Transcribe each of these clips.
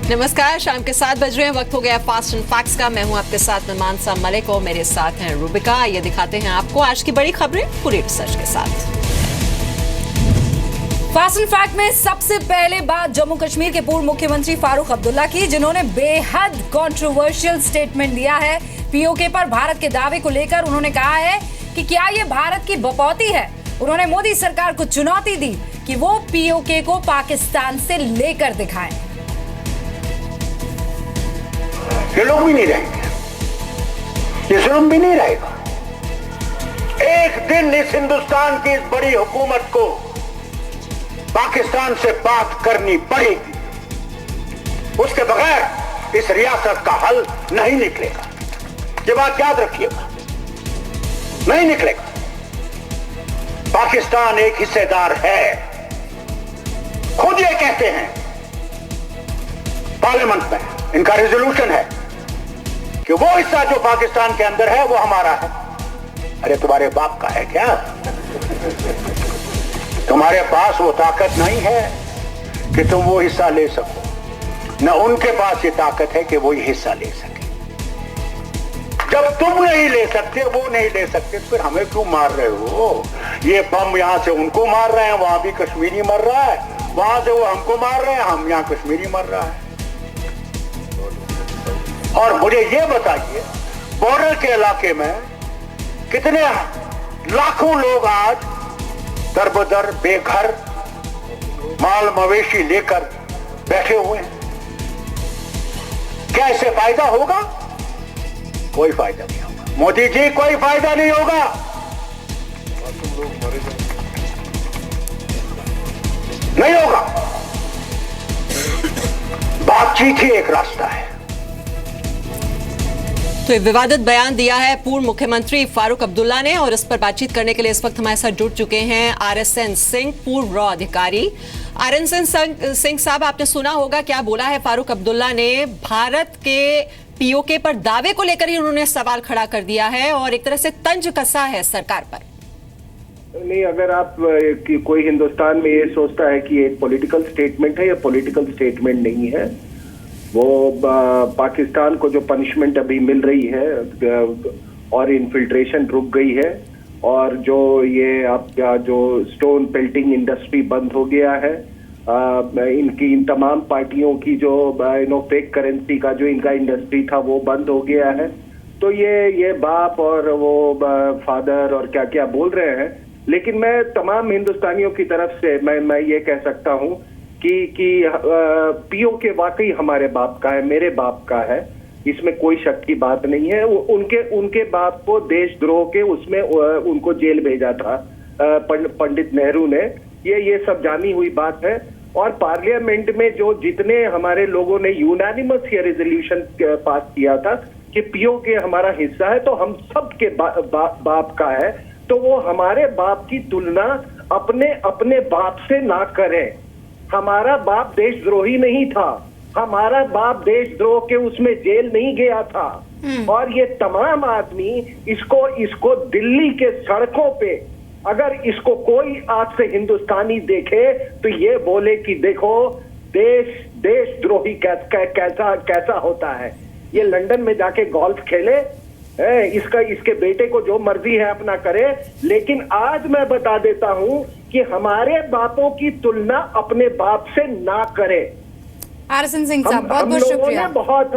नमस्कार, शाम के 7 बज रहे हैं, वक्त हो गया फास्ट एंड फैक्ट्स का। मैं हूं आपके साथ में मानसा मलिक और मेरे साथ हैं रूबिका। ये दिखाते हैं आपको आज की बड़ी खबरें पूरी रिसर्च के साथ। फास्ट एंड फैक्ट में सबसे पहले बात जम्मू कश्मीर के पूर्व मुख्यमंत्री फारूक अब्दुल्ला की, जिन्होंने बेहद कंट्रोवर्शियल स्टेटमेंट दिया है पीओके पर भारत के दावे को लेकर। उन्होंने कहा है कि क्या ये भारत की बपौती है। उन्होंने मोदी सरकार को चुनौती दी कि वो पीओके को पाकिस्तान से लेकर दिखाएं। ये लोग भी नहीं रहेंगे, ये जुल्म भी नहीं रहेगा। एक दिन इस हिंदुस्तान की इस बड़ी हुकूमत को पाकिस्तान से बात करनी पड़ेगी, उसके बगैर इस रियासत का हल नहीं निकलेगा। ये बात याद रखिएगा, नहीं निकलेगा। पाकिस्तान एक हिस्सेदार है, खुद ये कहते हैं, पार्लियामेंट में इनका रेजोल्यूशन है कि वो हिस्सा जो पाकिस्तान के अंदर है वो हमारा है। अरे तुम्हारे बाप का है क्या? तुम्हारे पास वो ताकत नहीं है कि तुम वो हिस्सा ले सको, न उनके पास ये ताकत है कि वो ये हिस्सा ले सके। जब तुम नहीं ले सकते, वो नहीं ले सकते, तो फिर हमें क्यों मार रहे हो? ये बम यहां से उनको मार रहे हैं, वहां भी कश्मीरी मर रहा है, वहां से वो हमको मार रहे हैं, हम यहां कश्मीरी मर रहा है। और मुझे ये बताइए, बॉर्डर के इलाके में कितने लाखों लोग आज दरबदर बेघर माल मवेशी लेकर बैठे हुए हैं। क्या इससे फायदा होगा? कोई फायदा नहीं होगा मोदी जी, कोई फायदा नहीं होगा। नहीं होगा। बातचीत ही एक रास्ता है। तो एक विवादित बयान दिया है पूर्व मुख्यमंत्री फारूक अब्दुल्ला ने, और इस पर बातचीत करने के लिए इस वक्त हमारे साथ जुड़ चुके हैं आरएसएन सिंह, पूर्व रॉ अधिकारी। आरएसएन सिंह साहब, आपने सुना होगा क्या बोला है फारूक अब्दुल्ला ने। भारत के पीओके पर दावे को लेकर ही उन्होंने सवाल खड़ा कर दिया है और एक तरह से तंज कसा है सरकार पर। नहीं, अगर आप कोई हिंदुस्तान में ये सोचता है कि एक पॉलिटिकल स्टेटमेंट है, या पॉलिटिकल स्टेटमेंट नहीं है। वो पाकिस्तान को जो पनिशमेंट अभी मिल रही है और इन्फिल्ट्रेशन रुक गई है, और जो ये आपका जो स्टोन पेल्टिंग इंडस्ट्री बंद हो गया है, इनकी इन तमाम पार्टियों की जो फेक करेंसी का जो इनका इंडस्ट्री था वो बंद हो गया है। तो ये बाप और वो फादर और क्या क्या बोल रहे हैं। लेकिन मैं तमाम हिंदुस्तानियों की तरफ से मैं ये कह सकता हूं कि पीओके वाकई हमारे बाप का है, मेरे बाप का है, इसमें कोई शक की बात नहीं है। उनके बाप को देशद्रोह के उसमें उनको जेल भेजा था पंडित नेहरू ने, ये सब जानी हुई बात है। और पार्लियामेंट में जो जितने हमारे लोगों ने यूनानिमस ये रेजोल्यूशन पास किया था कि पीओके हमारा हिस्सा है, तो हम सबके बाप का है, तो वो हमारे बाप की तुलना अपने बाप से ना करें। हमारा बाप देशद्रोही नहीं था, हमारा बाप देशद्रोह के उसमें जेल नहीं गया था। और ये तमाम आदमी इसको दिल्ली के सड़कों पे, अगर इसको कोई आज से हिंदुस्तानी देखे तो ये बोले कि देखो देशद्रोही कैसा होता है। ये लंदन में जाके गोल्फ खेले, इसके बेटे को जो मर्जी है अपना करे। लेकिन आज मैं बता देता हूं कि हमारे बापों की तुलना अपने बाप से ना करें। आरएसएन सिंह साहब, बहुत बहुत शुक्रिया। बहुत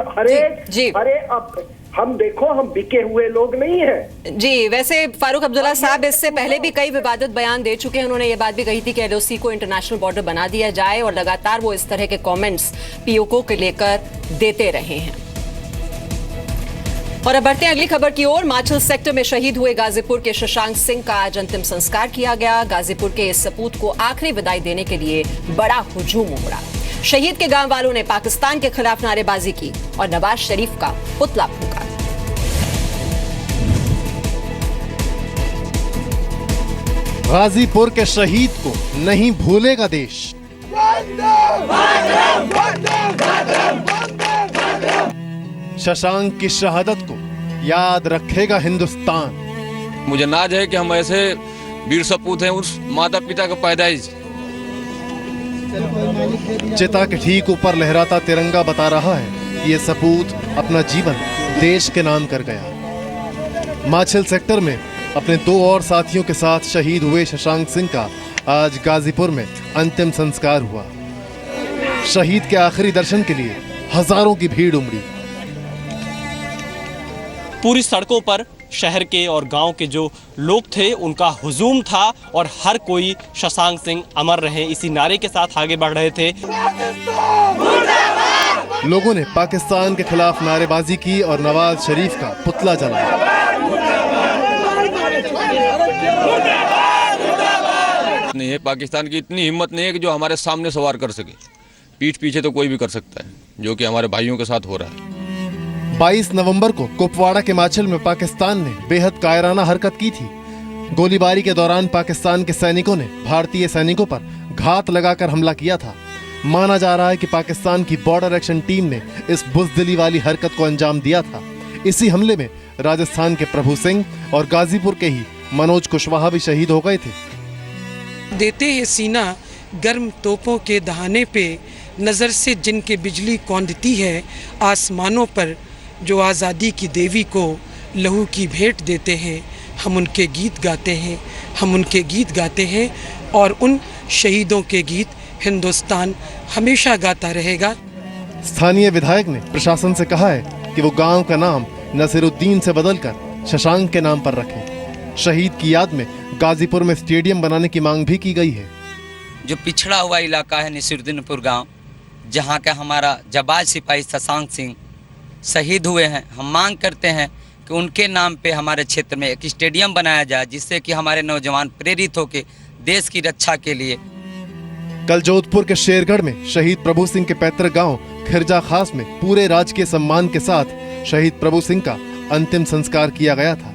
अरे अब हम देखो, हम बिके हुए लोग नहीं हैं। जी, वैसे फारूक अब्दुल्ला साहब इससे पहले भी कई विवादित बयान दे चुके हैं। उन्होंने ये बात भी कही थी कि एलओसी को इंटरनेशनल बॉर्डर बना दिया जाए, और लगातार वो इस तरह के कमेंट्स पीओके को लेकर देते रहे हैं। और अब बढ़ते हैं अगली खबर की ओर। माचल सेक्टर में शहीद हुए गाजीपुर के शशांक सिंह का आज अंतिम संस्कार किया गया। गाजीपुर के इस सपूत को आखिरी विदाई देने के लिए बड़ा हुजूम उमड़ा। शहीद के गांव वालों ने पाकिस्तान के खिलाफ नारेबाजी की और नवाज शरीफ का पुतला फूंका। गाजीपुर के शहीद को नहीं भूलेगा देश। शशांक की शहादत को याद रखेगा हिंदुस्तान। मुझे नाज है कि हम ऐसे वीर सपूत हैं उस माता पिता का पैदाइश चिता के ठीक ऊपर लहराता तिरंगा बता रहा है कि ये सपूत अपना जीवन देश के नाम कर गया। माछिल सेक्टर में अपने 2 और साथियों के साथ शहीद हुए शशांक सिंह का आज गाजीपुर में अंतिम संस्कार हुआ। शहीद के आखिरी दर्शन के लिए हजारों की भीड़ उमड़ी। पूरी सड़कों पर शहर के और गांव के जो लोग थे उनका हुजूम था और हर कोई शशांक सिंह अमर रहे इसी नारे के साथ आगे बढ़ रहे थे। लोगों ने पाकिस्तान के खिलाफ नारेबाजी की और नवाज शरीफ का पुतला जलाया। नहीं है, पाकिस्तान की इतनी हिम्मत नहीं है कि जो हमारे सामने सवार कर सके। पीठ पीछे तो कोई भी कर सकता है, जो कि हमारे भाइयों के साथ हो रहा है। 22 नवंबर को कुपवाड़ा के माछिल में पाकिस्तान ने बेहद कायराना हरकत की थी। गोलीबारी के दौरान पाकिस्तान के सैनिकों ने भारतीय सैनिकों पर घात लगाकर हमला किया था। माना जा रहा है कि पाकिस्तान की बॉर्डर एक्शन टीम ने इस बुज़दिली वाली हरकत को अंजाम दिया था। इसी हमले में राजस्थान के प्रभु सिंह और गाजीपुर के ही मनोज कुशवाहा भी शहीद हो गए थे। देते हैं सीना गर्म तोपों के दहाने पे, नज़र से जिनके बिजली कौंधती है आसमानों पर, जो आज़ादी की देवी को लहू की भेंट देते हैं। हम उनके गीत गाते हैं, हम उनके गीत गाते हैं और उन शहीदों के गीत हिंदुस्तान हमेशा गाता रहेगा। स्थानीय विधायक ने प्रशासन से कहा है कि वो गांव का नाम नसीरुद्दीन से बदलकर शशांक के नाम पर रखें। शहीद की याद में गाजीपुर में स्टेडियम बनाने की मांग भी की गई है। जो पिछड़ा हुआ इलाका है नसीरुद्दीनपुर गांव, जहां का हमारा जाबाज सिपाही शशांक सिंह शहीद हुए हैं, हम मांग करते हैं कि उनके नाम पे हमारे क्षेत्र में एक स्टेडियम बनाया जाए, जिससे कि हमारे नौजवान प्रेरित होकर देश की रक्षा के लिए। कल जोधपुर के शेरगढ़ में शहीद प्रभु सिंह के पैतृक गांव खिरजा खास में पूरे राजकीय सम्मान के साथ शहीद प्रभु सिंह का अंतिम संस्कार किया गया था।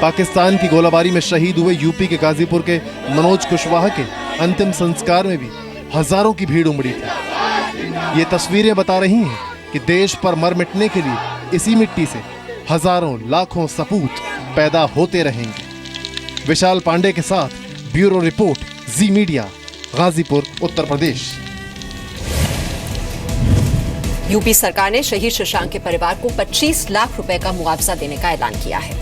पाकिस्तान की गोलाबारी में शहीद हुए यूपी के गाजीपुर के मनोज कुशवाहा के अंतिम संस्कार में भी हजारों की भीड़ उमड़ी थी। ये तस्वीरें बता रही हैं कि देश पर मर मिटने के लिए इसी मिट्टी से हजारों लाखों सपूत पैदा होते रहेंगे। विशाल पांडे के साथ ब्यूरो रिपोर्ट, जी मीडिया, गाजीपुर, उत्तर प्रदेश। यूपी सरकार ने शहीद शशांक के परिवार को 25 लाख रुपए का मुआवजा देने का ऐलान किया है।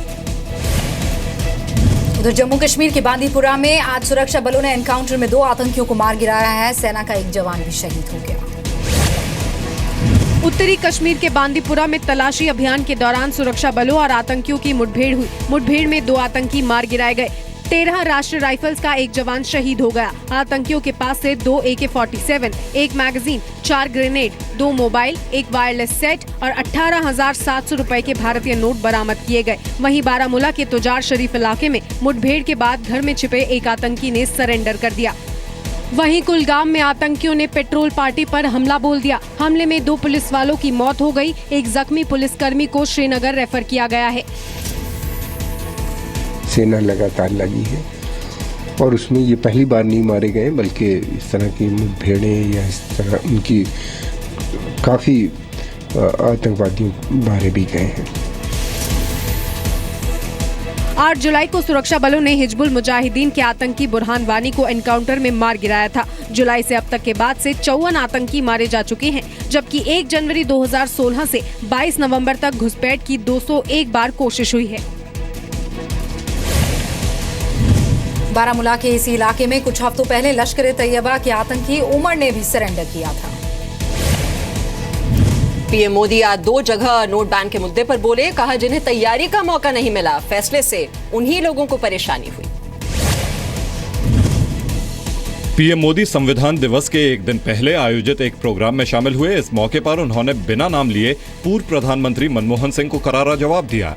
उधर जम्मू कश्मीर के बांदीपुरा में आज सुरक्षा बलों ने एनकाउंटर में 2 आतंकियों को मार गिराया है। सेना का एक जवान भी शहीद हो गया। उत्तरी कश्मीर के बांदीपुरा में तलाशी अभियान के दौरान सुरक्षा बलों और आतंकियों की मुठभेड़ हुई। मुठभेड़ में 2 आतंकी मार गिराए गए। 13 राष्ट्रीय राइफल्स का एक जवान शहीद हो गया। आतंकियों के पास से 2 AK-47, 1 magazine, 4 grenade, 2 mobile, 1 wireless set और 18,700 रुपए के भारतीय नोट बरामद किए गए। वहीं बारामूला के तुजार शरीफ इलाके में मुठभेड़ के बाद घर में छिपे एक आतंकी ने सरेंडर कर दिया। वहीं कुलगाम में आतंकियों ने पेट्रोल पार्टी पर हमला बोल दिया। हमले में 2 पुलिस वालों की मौत हो गई। एक जख्मी पुलिसकर्मी को श्रीनगर रेफर किया गया है। सेना लगातार लगी है और उसमें ये पहली बार नहीं मारे गए, बल्कि इस तरह की मुठभेड़ें या इस तरह उनकी काफ़ी आतंकवादियों मारे भी गए हैं। 8 जुलाई को सुरक्षा बलों ने हिजबुल मुजाहिदीन के आतंकी बुरहान वानी को एनकाउंटर में मार गिराया था। जुलाई से अब तक के बाद से 54 आतंकी मारे जा चुके हैं, जबकि 1 जनवरी 2016 से 22 नवंबर तक घुसपैठ की 201 बार कोशिश हुई है। बारामूला के इसी इलाके में कुछ हफ्तों पहले लश्कर ए तैयबा के आतंकी उमर ने भी सरेंडर किया था। पीएम मोदी आज 2 जगह नोट बैन के मुद्दे पर बोले। कहा, जिन्हें तैयारी का मौका नहीं मिला, फैसले से उन्हीं लोगों को परेशानी हुई। पीएम मोदी संविधान दिवस के एक दिन पहले आयोजित एक प्रोग्राम में शामिल हुए। इस मौके पर उन्होंने बिना नाम लिए पूर्व प्रधानमंत्री मनमोहन सिंह को करारा जवाब दिया।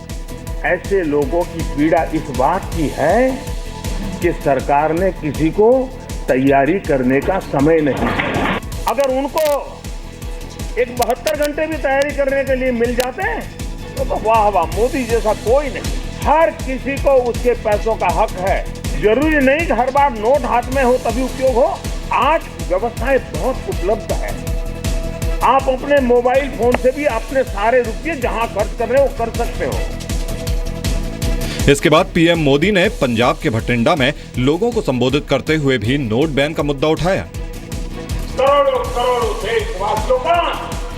ऐसे लोगों की पीड़ा इस बात की है कि सरकार ने किसी को तैयारी करने का समय नहीं। अगर उनको एक 72 घंटे भी तैयारी करने के लिए मिल जाते हैं तो वाह वाह, मोदी जैसा कोई नहीं। हर किसी को उसके पैसों का हक है। जरूरी नहीं कि हर बार नोट हाथ में हो तभी उपयोग हो। आज व्यवस्थाएं बहुत उपलब्ध है। आप अपने मोबाइल फोन से भी अपने सारे रुपये जहां खर्च कर रहे हो कर सकते हो। इसके बाद पीएम मोदी ने पंजाब के भटिंडा में लोगों को संबोधित करते हुए भी नोट बैन का मुद्दा उठाया। करोड़ों करोड़ों देशवासियों का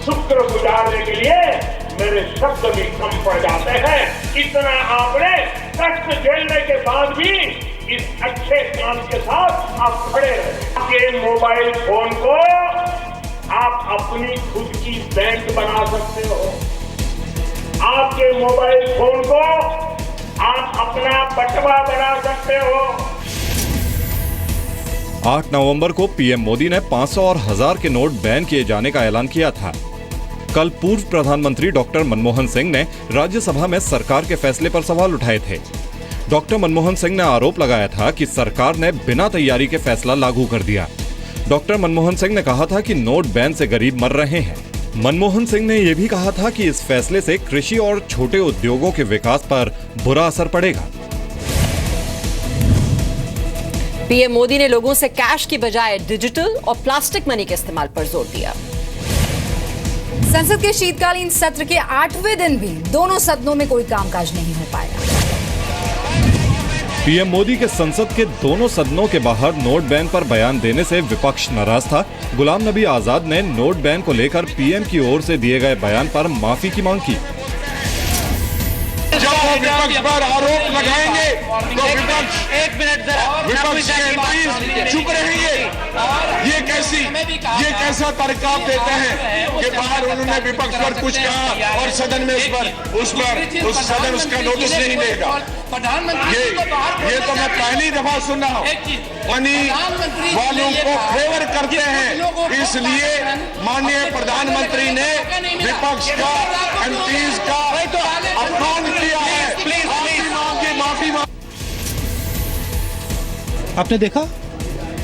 शुक्र गुजारने के लिए मेरे शब्द भी कम पड़ जाते हैं। इतना आपने कष्ट झेलने के बाद भी इस अच्छे काम के साथ आप खड़े रहे। आपके मोबाइल फोन को आप अपनी खुद की बैंक बना सकते हो। आपके मोबाइल फोन को आप अपना बटवा बना सकते हो। 8 नवंबर को पीएम मोदी ने 500 और 1000 के नोट बैन किए जाने का ऐलान किया था। कल पूर्व प्रधानमंत्री डॉक्टर मनमोहन सिंह ने राज्यसभा में सरकार के फैसले पर सवाल उठाए थे। डॉक्टर मनमोहन सिंह ने आरोप लगाया था कि सरकार ने बिना तैयारी के फैसला लागू कर दिया। डॉक्टर मनमोहन सिंह ने कहा था कि नोट बैन से गरीब मर रहे हैं। मनमोहन सिंह ने यह भी कहा था कि इस फैसले से कृषि और छोटे उद्योगों के विकास पर बुरा असर पड़ेगा। पीएम मोदी ने लोगों से कैश की बजाय डिजिटल और प्लास्टिक मनी के इस्तेमाल पर जोर दिया। संसद के शीतकालीन सत्र के 8वें दिन भी दोनों सदनों में कोई कामकाज नहीं हो पाया। पीएम मोदी के संसद के दोनों सदनों के बाहर नोट बैन पर बयान देने से विपक्ष नाराज था। गुलाम नबी आजाद ने नोट बैन को लेकर पीएम की ओर से दिए गए बयान पर माफी की मांग की। जब वो विपक्ष पर आरोप लगाएंगे तो विपक्ष के एमपी चुप रहेंगे। ये कैसा तर्क आप देते हैं कि बाहर उन्होंने विपक्ष पर कुछ कहा और सदन में उस सदन उसका नोटिस नहीं देगा। ये तो मैं पहली दफा सुन रहा हूँ। मनी वालों को फेवर करते हैं, इसलिए माननीय प्रधानमंत्री ने विपक्ष का एमपीज का अपमान किया है। माफी मांग। आपने देखा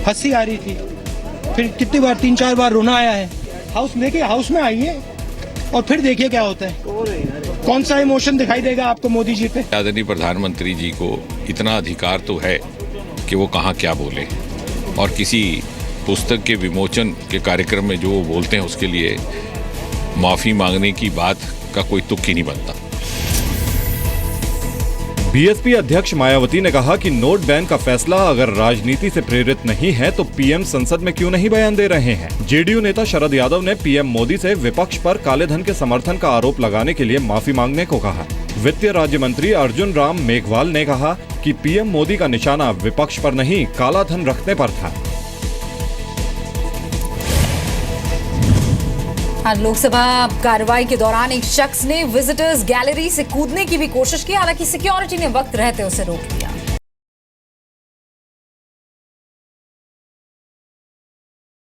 हंसी आ रही थी, फिर कितनी बार 3-4 बार रोना आया है। हाउस में आइए और फिर देखिए क्या होता है। कौन सा इमोशन दिखाई देगा आपको मोदी जी पे। आदरणीय प्रधानमंत्री जी को इतना अधिकार तो है कि वो कहाँ क्या बोले, और किसी पुस्तक के विमोचन के कार्यक्रम में जो वो बोलते हैं उसके लिए माफी मांगने की बात का कोई तुक ही नहीं बनता। बीएसपी अध्यक्ष मायावती ने कहा कि नोट बैन का फैसला अगर राजनीति से प्रेरित नहीं है तो पीएम संसद में क्यों नहीं बयान दे रहे हैं। जेडीयू नेता शरद यादव ने पीएम मोदी से विपक्ष पर काले धन के समर्थन का आरोप लगाने के लिए माफी मांगने को कहा। वित्त राज्य मंत्री अर्जुन राम मेघवाल ने कहा कि पीएम मोदी का निशाना विपक्ष पर नहीं काला धन रखने पर था। लोकसभा कार्रवाई के दौरान एक शख्स ने विजिटर्स गैलरी से कूदने की भी कोशिश की, हालांकि सिक्योरिटी ने वक्त रहते उसे रोक दिया।